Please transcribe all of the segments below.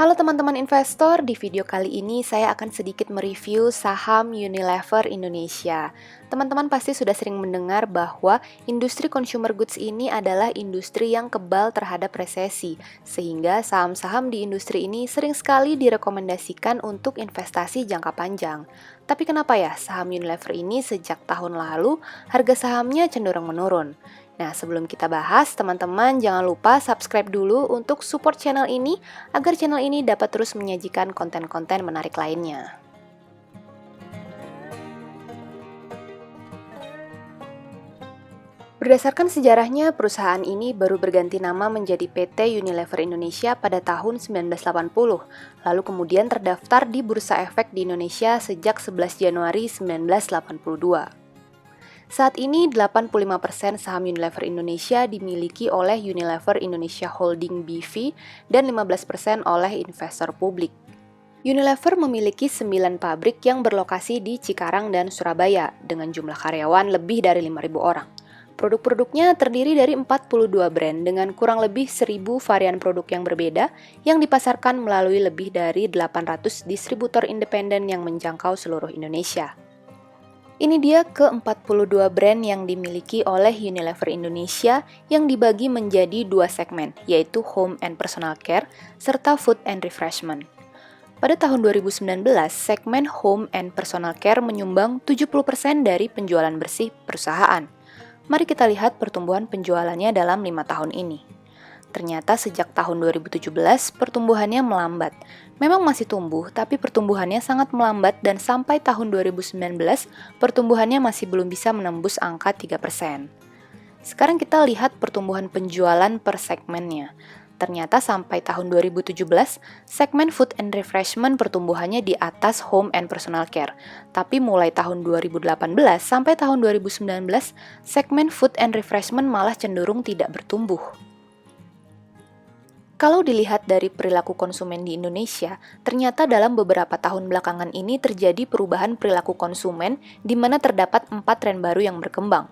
Halo teman-teman investor, di video kali ini saya akan sedikit mereview saham Unilever Indonesia. Teman-teman pasti sudah sering mendengar bahwa industri consumer goods ini adalah industri yang kebal terhadap resesi, sehingga saham-saham di industri ini sering sekali direkomendasikan untuk investasi jangka panjang. Tapi kenapa ya saham Unilever ini sejak tahun lalu harga sahamnya cenderung menurun? Nah, sebelum kita bahas, teman-teman jangan lupa subscribe dulu untuk support channel ini agar channel ini dapat terus menyajikan konten-konten menarik lainnya. Berdasarkan sejarahnya, perusahaan ini baru berganti nama menjadi PT Unilever Indonesia pada tahun 1980, lalu kemudian terdaftar di Bursa Efek di Indonesia sejak 11 Januari 1982. Saat ini, 85% saham Unilever Indonesia dimiliki oleh Unilever Indonesia Holding BV dan 15% oleh investor publik. Unilever memiliki 9 pabrik yang berlokasi di Cikarang dan Surabaya dengan jumlah karyawan lebih dari 5.000 orang. Produk-produknya terdiri dari 42 brand dengan kurang lebih 1.000 varian produk yang berbeda yang dipasarkan melalui lebih dari 800 distributor independen yang menjangkau seluruh Indonesia. Ini dia ke-42 brand yang dimiliki oleh Unilever Indonesia yang dibagi menjadi dua segmen, yaitu Home and Personal Care serta Food and Refreshment. Pada tahun 2019, segmen Home and Personal Care menyumbang 70% dari penjualan bersih perusahaan. Mari kita lihat pertumbuhan penjualannya dalam 5 tahun ini. Ternyata sejak tahun 2017, pertumbuhannya melambat. Memang masih tumbuh, tapi pertumbuhannya sangat melambat dan sampai tahun 2019, pertumbuhannya masih belum bisa menembus angka 3%. Sekarang kita lihat pertumbuhan penjualan per segmennya. Ternyata sampai tahun 2017, segmen Food and Refreshment pertumbuhannya di atas Home and Personal Care. Tapi mulai tahun 2018 sampai tahun 2019, segmen Food and Refreshment malah cenderung tidak bertumbuh. Kalau dilihat dari perilaku konsumen di Indonesia, ternyata dalam beberapa tahun belakangan ini terjadi perubahan perilaku konsumen di mana terdapat 4 tren baru yang berkembang,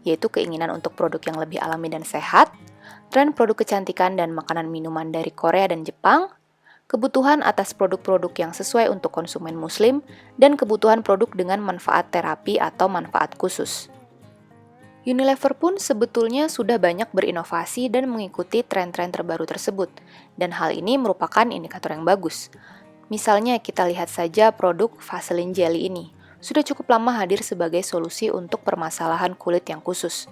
yaitu keinginan untuk produk yang lebih alami dan sehat, tren produk kecantikan dan makanan minuman dari Korea dan Jepang, kebutuhan atas produk-produk yang sesuai untuk konsumen muslim, dan kebutuhan produk dengan manfaat terapi atau manfaat khusus. Unilever pun sebetulnya sudah banyak berinovasi dan mengikuti tren-tren terbaru tersebut, dan hal ini merupakan indikator yang bagus. Misalnya kita lihat saja produk Vaseline Jelly ini, sudah cukup lama hadir sebagai solusi untuk permasalahan kulit yang khusus.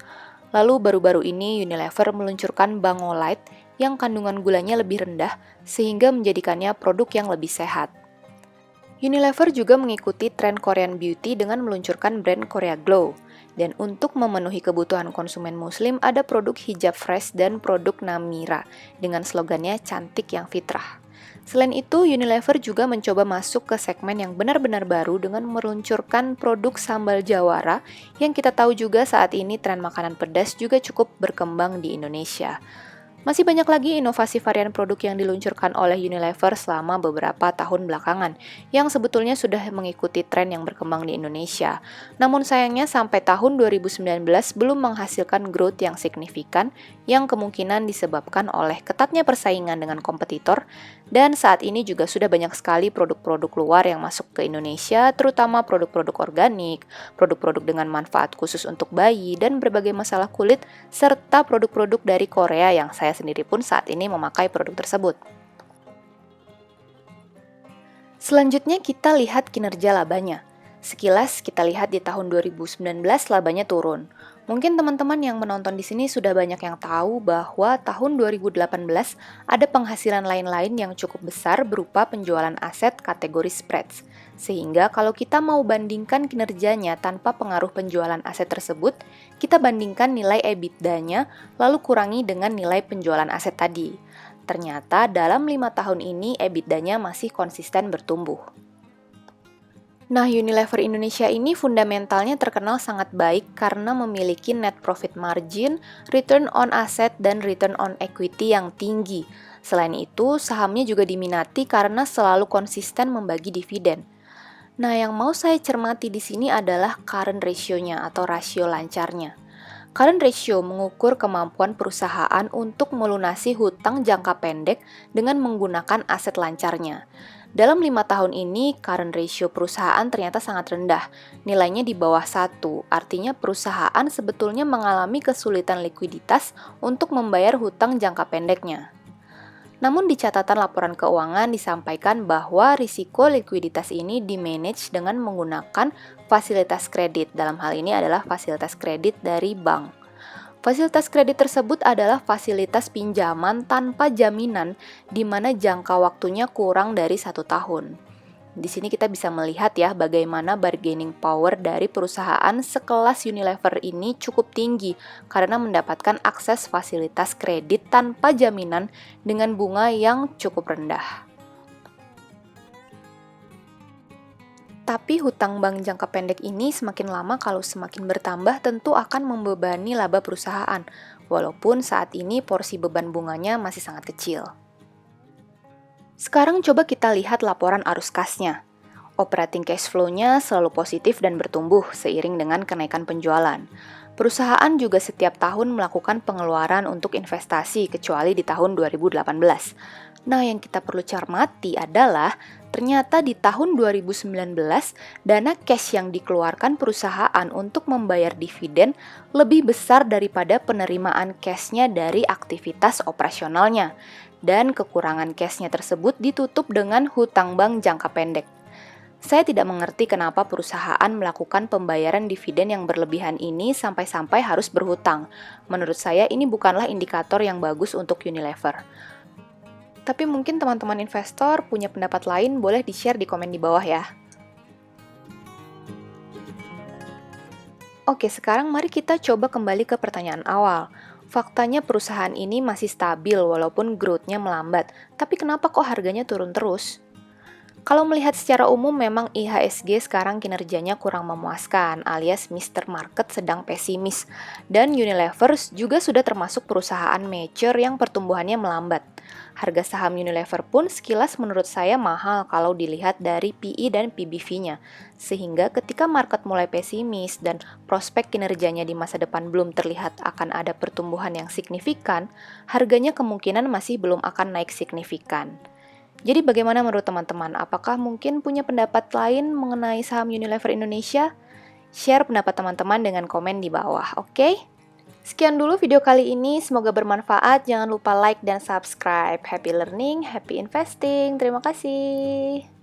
Lalu baru-baru ini Unilever meluncurkan Bangolite yang kandungan gulanya lebih rendah sehingga menjadikannya produk yang lebih sehat. Unilever juga mengikuti tren Korean Beauty dengan meluncurkan brand Korea Glow. Dan untuk memenuhi kebutuhan konsumen muslim ada produk hijab fresh dan produk Namira dengan slogannya cantik yang fitrah. Selain itu, Unilever juga mencoba masuk ke segmen yang benar-benar baru dengan meluncurkan produk sambal jawara yang kita tahu juga saat ini tren makanan pedas juga cukup berkembang di Indonesia. Masih banyak lagi inovasi varian produk yang diluncurkan oleh Unilever selama beberapa tahun belakangan, yang sebetulnya sudah mengikuti tren yang berkembang di Indonesia. Namun sayangnya sampai tahun 2019 belum menghasilkan growth yang signifikan, yang kemungkinan disebabkan oleh ketatnya persaingan dengan kompetitor, dan saat ini juga sudah banyak sekali produk-produk luar yang masuk ke Indonesia, terutama produk-produk organik, produk-produk dengan manfaat khusus untuk bayi, dan berbagai masalah kulit, serta produk-produk dari Korea yang saya sendiri pun saat ini memakai produk tersebut. Selanjutnya kita lihat kinerja labanya. Sekilas kita lihat di tahun 2019 labanya turun. Mungkin teman-teman yang menonton di sini sudah banyak yang tahu bahwa tahun 2018 ada penghasilan lain-lain yang cukup besar berupa penjualan aset kategori spreads. Sehingga kalau kita mau bandingkan kinerjanya tanpa pengaruh penjualan aset tersebut, kita bandingkan nilai EBITDA-nya lalu kurangi dengan nilai penjualan aset tadi. Ternyata dalam 5 tahun ini EBITDA-nya masih konsisten bertumbuh. Nah, Unilever Indonesia ini fundamentalnya terkenal sangat baik karena memiliki net profit margin, return on asset, dan return on equity yang tinggi. Selain itu, sahamnya juga diminati karena selalu konsisten membagi dividen. Nah, yang mau saya cermati di sini adalah current ratio-nya atau rasio lancarnya. Current ratio mengukur kemampuan perusahaan untuk melunasi hutang jangka pendek dengan menggunakan aset lancarnya. Dalam 5 tahun ini, current ratio perusahaan ternyata sangat rendah, nilainya di bawah 1, artinya perusahaan sebetulnya mengalami kesulitan likuiditas untuk membayar hutang jangka pendeknya. Namun di catatan laporan keuangan disampaikan bahwa risiko likuiditas ini dimanage dengan menggunakan fasilitas kredit. Dalam hal ini adalah fasilitas kredit dari bank. Fasilitas kredit tersebut adalah fasilitas pinjaman tanpa jaminan di mana jangka waktunya kurang dari 1 tahun. Di sini kita bisa melihat ya bagaimana bargaining power dari perusahaan sekelas Unilever ini cukup tinggi karena mendapatkan akses fasilitas kredit tanpa jaminan dengan bunga yang cukup rendah. Tapi hutang bank jangka pendek ini semakin lama kalau semakin bertambah tentu akan membebani laba perusahaan, walaupun saat ini porsi beban bunganya masih sangat kecil. Sekarang coba kita lihat laporan arus kasnya. Operating cash flow-nya selalu positif dan bertumbuh seiring dengan kenaikan penjualan. Perusahaan juga setiap tahun melakukan pengeluaran untuk investasi kecuali di tahun 2018. Nah, yang kita perlu cermati adalah ternyata di tahun 2019 dana cash yang dikeluarkan perusahaan untuk membayar dividen lebih besar daripada penerimaan cash-nya dari aktivitas operasionalnya. Dan kekurangan cash-nya tersebut ditutup dengan hutang bank jangka pendek. Saya tidak mengerti kenapa perusahaan melakukan pembayaran dividen yang berlebihan ini sampai-sampai harus berhutang. Menurut saya ini bukanlah indikator yang bagus untuk Unilever. Tapi mungkin teman-teman investor punya pendapat lain, boleh di-share di komen di bawah ya. Oke, sekarang mari kita coba kembali ke pertanyaan awal. Faktanya perusahaan ini masih stabil walaupun growth-nya melambat, tapi kenapa kok harganya turun terus? Kalau melihat secara umum memang IHSG sekarang kinerjanya kurang memuaskan alias Mr. Market sedang pesimis dan Unilever juga sudah termasuk perusahaan mature yang pertumbuhannya melambat. Harga saham Unilever pun sekilas menurut saya mahal kalau dilihat dari PE dan PBV-nya. Sehingga ketika market mulai pesimis dan prospek kinerjanya di masa depan belum terlihat akan ada pertumbuhan yang signifikan, harganya kemungkinan masih belum akan naik signifikan. Jadi bagaimana menurut teman-teman? Apakah mungkin punya pendapat lain mengenai saham Unilever Indonesia? Share pendapat teman-teman dengan komen di bawah, oke? Sekian dulu video kali ini, semoga bermanfaat. Jangan lupa like dan subscribe. Happy learning, happy investing. Terima kasih.